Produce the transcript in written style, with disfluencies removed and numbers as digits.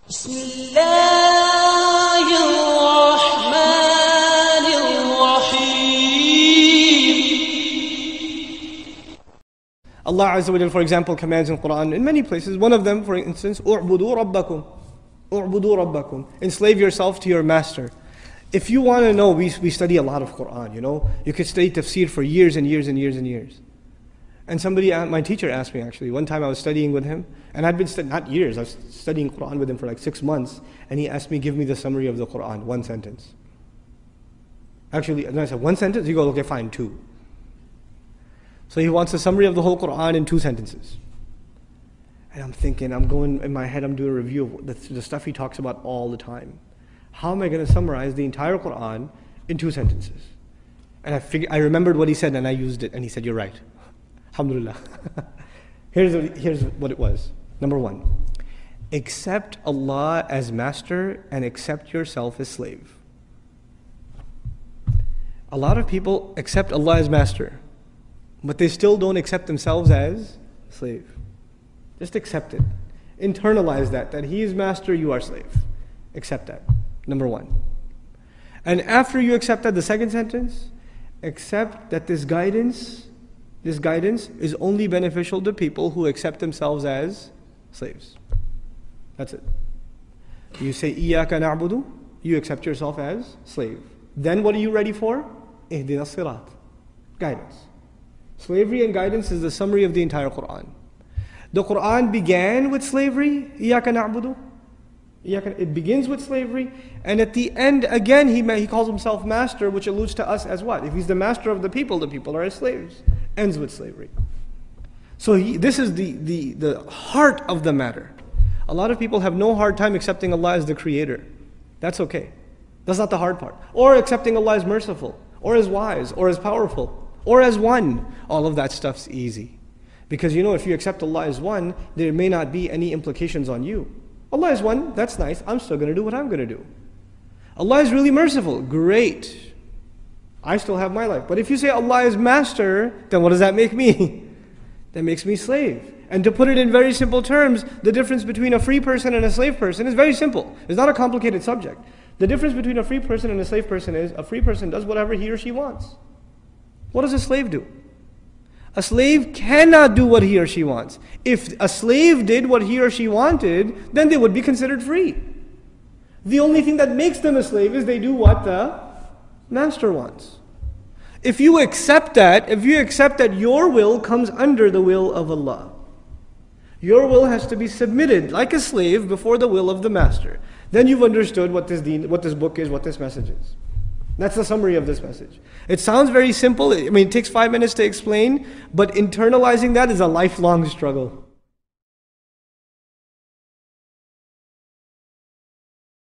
بسم الله الرحمن الرحيم. Allah Azza wa Jal, for example, commands in Quran in many places. One of them, for instance, اُعْبُدُوا رَبَّكُمْ اُعْبُدُوا رَبَّكُمْ. Enslave yourself to your master. If you want to know, we study a lot of Quran, you know. You could study tafsir for years and years and years and years. And somebody, my teacher asked me actually, one time I was studying with him, and I'd been studying, not years, I was studying Quran with him for like 6 months, and he asked me, give me the summary of the Quran, one sentence. Actually, and I said, one sentence? He goes, okay, fine, 2. So he wants a summary of the whole Quran in 2 sentences. And I'm thinking, I'm going, in my head, I'm doing a review of the stuff he talks about all the time. How am I going to summarize the entire Quran in 2 sentences? And I remembered what he said, and I used it, and he said, you're right. Alhamdulillah. Here's what it was. Number 1, accept Allah as master and accept yourself as slave. A lot of people accept Allah as master, but they still don't accept themselves as slave. Just accept it. Internalize that He is master, you are slave. Accept that. Number 1. And after you accept that, the second sentence, accept that this guidance is only beneficial to people who accept themselves as slaves. That's it. You say, إِيَّاكَ نَعْبُدُ, you accept yourself as slave. Then what are you ready for? اهْدِنَا الصِّرَاطِ, guidance. Slavery and guidance is the summary of the entire Quran. The Quran began with slavery, إِيَّاكَ نَعْبُدُ. It begins with slavery, and at the end, again, he calls himself master, which alludes to us as what? If he's the master of the people are his slaves. Ends with slavery. So this is the heart of the matter. A lot of people have no hard time accepting Allah as the creator. That's okay. That's not the hard part. Or accepting Allah as merciful, or as wise, or as powerful, or as one. All of that stuff's easy. Because you know, if you accept Allah as one, there may not be any implications on you. Allah is one, that's nice, I'm still going to do what I'm going to do. Allah is really merciful, great. I still have my life. But if you say Allah is master, then what does that make me? That makes me slave. And to put it in very simple terms, the difference between a free person and a slave person is very simple. It's not a complicated subject. The difference between a free person and a slave person is, a free person does whatever he or she wants. What does a slave do? A slave cannot do what he or she wants. If a slave did what he or she wanted, then they would be considered free. The only thing that makes them a slave is they do what the master wants. If you accept that your will comes under the will of Allah, your will has to be submitted like a slave before the will of the master. Then you've understood what this book is, what this message is. That's the summary of this message. It sounds very simple. I mean, it takes 5 minutes to explain, but internalizing that is a lifelong struggle.